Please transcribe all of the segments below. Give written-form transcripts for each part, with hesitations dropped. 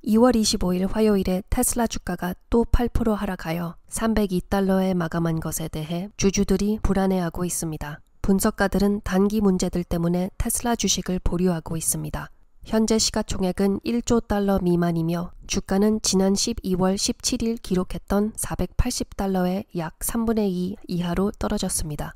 2월 25일 화요일에 테슬라 주가가 또 8% 하락하여 302달러에 마감한 것에 대해 주주들이 불안해하고 있습니다. 분석가들은 단기 문제들 때문에 테슬라 주식을 보류하고 있습니다. 현재 시가총액은 1조 달러 미만이며 주가는 지난 12월 17일 기록했던 480달러의 약 3분의 2 이하로 떨어졌습니다.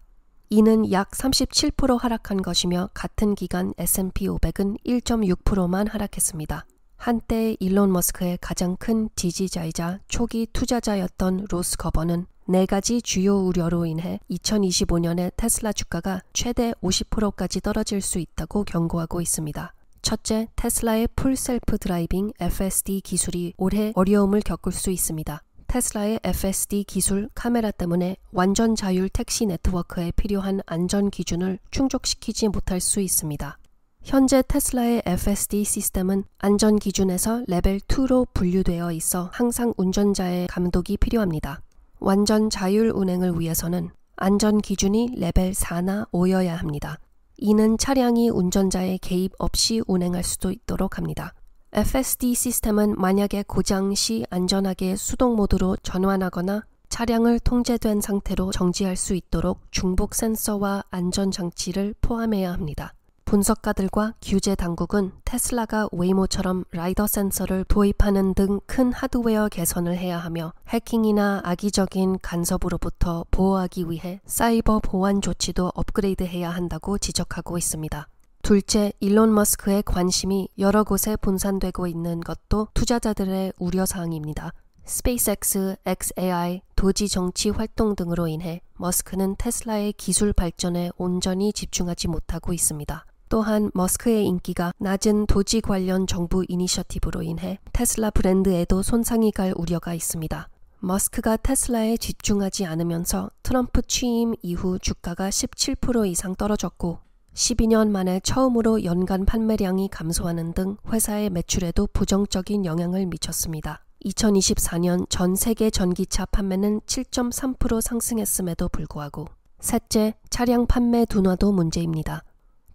이는 약 37% 하락한 것이며 같은 기간 S&P 500은 1.6%만 하락했습니다. 한때 일론 머스크의 가장 큰 지지자이자 초기 투자자였던 로스 거버는 4가지 주요 우려로 인해 2025년에 테슬라 주가가 최대 50%까지 떨어질 수 있다고 경고하고 있습니다. 첫째, 테슬라의 풀 셀프 드라이빙 FSD 기술이 올해 어려움을 겪을 수 있습니다. 테슬라의 FSD 기술 카메라 때문에 완전 자율 택시 네트워크에 필요한 안전 기준을 충족시키지 못할 수 있습니다. 현재 테슬라의 FSD 시스템은 안전 기준에서 레벨 2로 분류되어 있어 항상 운전자의 감독이 필요합니다. 완전 자율 운행을 위해서는 안전 기준이 레벨 4나 5여야 합니다. 이는 차량이 운전자의 개입 없이 운행할 수도 있도록 합니다. FSD 시스템은 만약에 고장 시 안전하게 수동 모드로 전환하거나 차량을 통제된 상태로 정지할 수 있도록 중복 센서와 안전장치를 포함해야 합니다. 분석가들과 규제 당국은 테슬라가 웨이모처럼 라이더 센서를 도입하는 등 큰 하드웨어 개선을 해야 하며 해킹이나 악의적인 간섭으로부터 보호하기 위해 사이버 보안 조치도 업그레이드해야 한다고 지적하고 있습니다. 둘째, 일론 머스크의 관심이 여러 곳에 분산되고 있는 것도 투자자들의 우려사항입니다. 스페이스X, xAI, 도지 정치 활동 등으로 인해 머스크는 테슬라의 기술 발전에 온전히 집중하지 못하고 있습니다. 또한 머스크의 인기가 낮은 도지 관련 정부 이니셔티브로 인해 테슬라 브랜드에도 손상이 갈 우려가 있습니다. 머스크가 테슬라에 집중하지 않으면서 트럼프 취임 이후 주가가 17% 이상 떨어졌고 12년 만에 처음으로 연간 판매량이 감소하는 등 회사의 매출에도 부정적인 영향을 미쳤습니다. 2024년 전 세계 전기차 판매는 7.3% 상승했음에도 불구하고 셋째, 차량 판매 둔화도 문제입니다.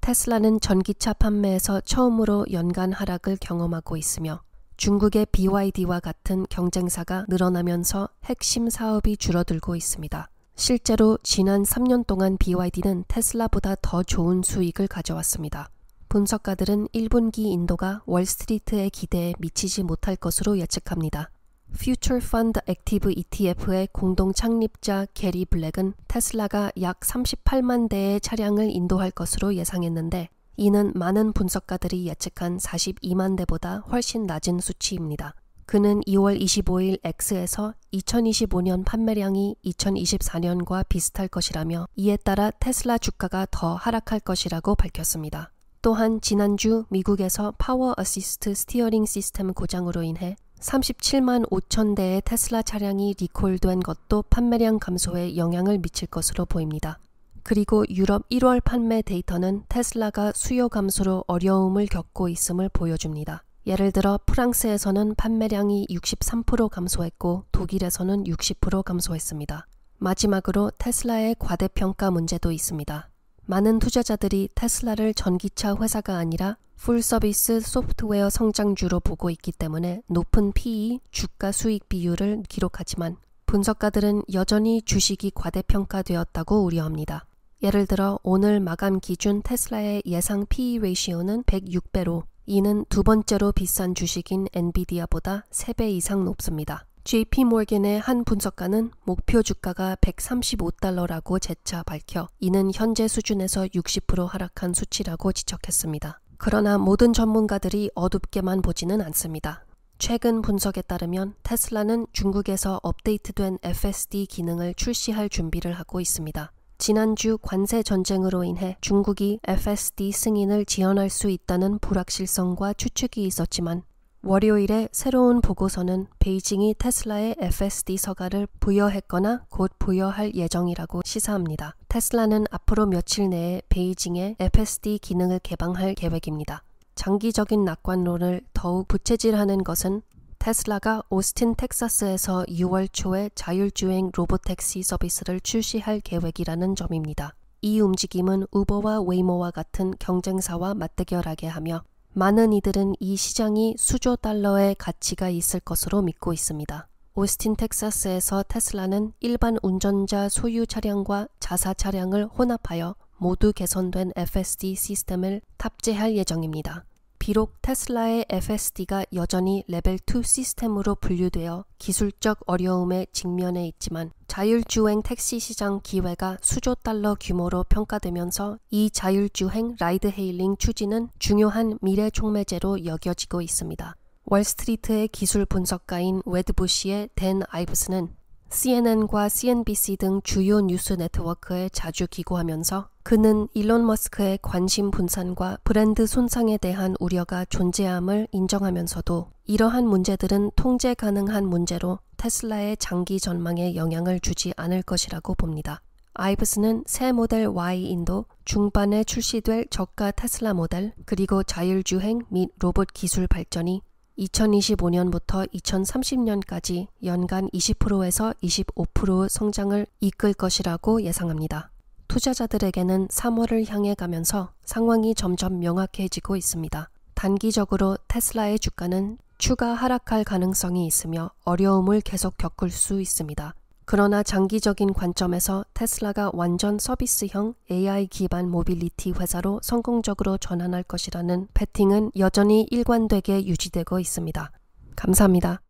테슬라는 전기차 판매에서 처음으로 연간 하락을 경험하고 있으며 중국의 BYD와 같은 경쟁사가 늘어나면서 핵심 사업이 줄어들고 있습니다. 실제로 지난 3년 동안 BYD는 테슬라보다 더 좋은 수익을 가져왔습니다. 분석가들은 1분기 인도가 월스트리트의 기대에 미치지 못할 것으로 예측합니다. Future Fund Active ETF의 공동 창립자 게리 블랙은 테슬라가 약 38만 대의 차량을 인도할 것으로 예상했는데 이는 많은 분석가들이 예측한 42만 대보다 훨씬 낮은 수치입니다. 그는 2월 25일 X에서 2025년 판매량이 2024년과 비슷할 것이라며 이에 따라 테슬라 주가가 더 하락할 것이라고 밝혔습니다. 또한 지난주 미국에서 파워 어시스트 스티어링 시스템 고장으로 인해 37만 5천 대의 테슬라 차량이 리콜된 것도 판매량 감소에 영향을 미칠 것으로 보입니다. 그리고 유럽 1월 판매 데이터는 테슬라가 수요 감소로 어려움을 겪고 있음을 보여줍니다. 예를 들어 프랑스에서는 판매량이 63% 감소했고 독일에서는 60% 감소했습니다. 마지막으로 테슬라의 과대평가 문제도 있습니다. 많은 투자자들이 테슬라를 전기차 회사가 아니라 풀서비스 소프트웨어 성장주로 보고 있기 때문에 높은 PE, 주가 수익 비율을 기록하지만 분석가들은 여전히 주식이 과대평가되었다고 우려합니다. 예를 들어 오늘 마감 기준 테슬라의 예상 PE 레이시오는 106배로 이는 두 번째로 비싼 주식인 엔비디아보다 3배 이상 높습니다. JP모건의 한 분석가는 목표 주가가 135달러라고 재차 밝혀 이는 현재 수준에서 60% 하락한 수치라고 지적했습니다. 그러나 모든 전문가들이 어둡게만 보지는 않습니다. 최근 분석에 따르면 테슬라는 중국에서 업데이트된 FSD 기능을 출시할 준비를 하고 있습니다. 지난주 관세 전쟁으로 인해 중국이 FSD 승인을 지연할 수 있다는 불확실성과 추측이 있었지만 월요일에 새로운 보고서는 베이징이 테슬라의 FSD 서가를 부여했거나 곧 부여할 예정이라고 시사합니다. 테슬라는 앞으로 며칠 내에 베이징에 FSD 기능을 개방할 계획입니다. 장기적인 낙관론을 더욱 부채질하는 것은 테슬라가 오스틴 텍사스에서 6월 초에 자율주행 로보택시 서비스를 출시할 계획이라는 점입니다. 이 움직임은 우버와 웨이모와 같은 경쟁사와 맞대결하게 하며 많은 이들은 이 시장이 수조 달러의 가치가 있을 것으로 믿고 있습니다. 오스틴 텍사스에서 테슬라는 일반 운전자 소유 차량과 자사 차량을 혼합하여 모두 개선된 FSD 시스템을 탑재할 예정입니다. 비록 테슬라의 FSD가 여전히 레벨 2 시스템으로 분류되어 기술적 어려움에 직면해 있지만 자율주행 택시 시장 기회가 수조 달러 규모로 평가되면서 이 자율주행 라이드헤일링 추진은 중요한 미래 촉매제로 여겨지고 있습니다. 월스트리트의 기술 분석가인 웨드부시의 댄 아이브스는 CNN과 CNBC 등 주요 뉴스 네트워크에 자주 기고하면서 그는 일론 머스크의 관심 분산과 브랜드 손상에 대한 우려가 존재함을 인정하면서도 이러한 문제들은 통제 가능한 문제로 테슬라의 장기 전망에 영향을 주지 않을 것이라고 봅니다. 아이브스는 새 모델 Y인도 중반에 출시될 저가 테슬라 모델 그리고 자율주행 및 로봇 기술 발전이 2025년부터 2030년까지 연간 20%에서 25% 성장을 이끌 것이라고 예상합니다. 투자자들에게는 3월을 향해 가면서 상황이 점점 명확해지고 있습니다. 단기적으로 테슬라의 주가는 추가 하락할 가능성이 있으며 어려움을 계속 겪을 수 있습니다. 그러나 장기적인 관점에서 테슬라가 완전 서비스형 AI 기반 모빌리티 회사로 성공적으로 전환할 것이라는 베팅은 여전히 일관되게 유지되고 있습니다. 감사합니다.